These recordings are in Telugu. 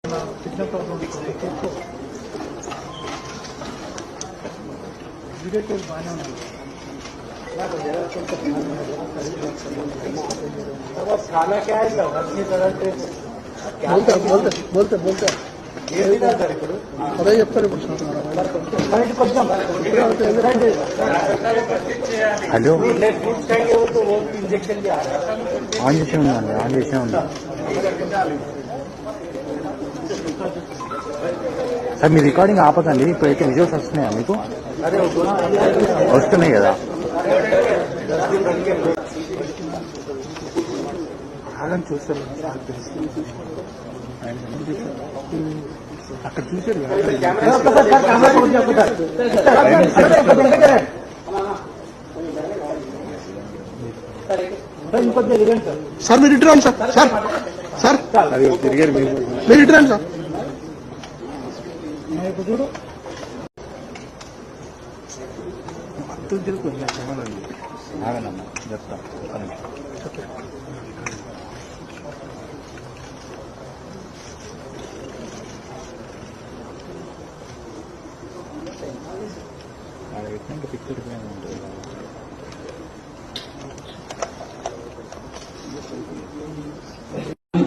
खाना क्या है अपनी तरह से बोलते అదే చెప్తారు హలో ఆన్ చేసే ఉందండి ఆన్ చేసే ఉంది సార్ మీ రికార్డింగ్ ఆపదండి ఇప్పుడైతే విజువల్స్ వస్తున్నాయా మీకు వస్తున్నాయి కదా అలాని చూస్తారు అక్కడ చూసారు సార్ మీరు ఇటు రండి సార్ సార్ సార్ తిరిగారు మీరు ఇటు రండి సార్ ఆగనమ్మా చెప్తా పిక్చర్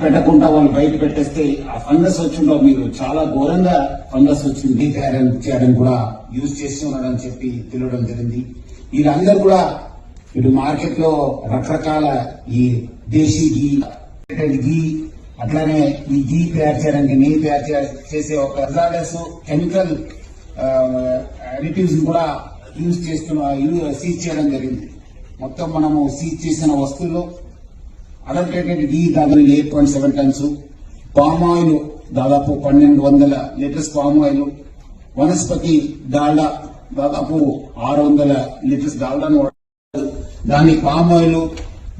పెట్టకుండా వాళ్ళు బయట పెట్టేస్తే ఆ ఫంగస్ వచ్చిందో మీరు చాలా ఘోరంగా ఫంగస్ వచ్చింది చేయడం కూడా యూజ్ చేసి ఉన్నారని చెప్పి తెలియడం జరిగింది. వీళ్ళందరూ కూడా ఇటు మార్కెట్ లో రకరకాల ఈ దేశీ గీ అట్లానే ఈ గీ తయారు చేయడానికి నెయ్యి తయారు చేసే ఒక హజార్డస్ కెమికల్ అడిటివ్స్ కూడా యూజ్ సీజ్ చేయడం జరిగింది. మొత్తం మనము సీజ్ చేసిన వస్తువుల్లో అడల్టరేటెడ్ గీ దాదాపు 8.7 టన్స్, పామ్ ఆయిల్ దాదాపు 1200 లీటర్స్ పామ్ ఆయిల్, వనస్పతి డాల్డా దాదాపు 600 లీటర్స్ డాల్డాను దాని పామ్ ఆయిల్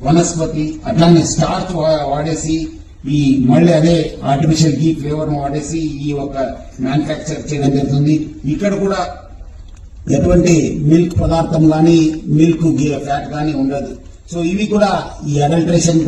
వనస్పతి అట్లానే స్టార్చ్ వాడేసి ఈ మళ్ళీ అదే ఆర్టిఫిషియల్ గీ ఫ్లేవర్ వాడేసి ఈ ఒక మ్యానుఫ్యాక్చర్ చేయడం జరుగుతుంది. ఇక్కడ కూడా ఎటువంటి మిల్క్ పదార్థం గానీ మిల్క్ ఫ్యాట్ గానీ ఉండదు. సో ఇవి కూడా ఈ అడల్టరేషన్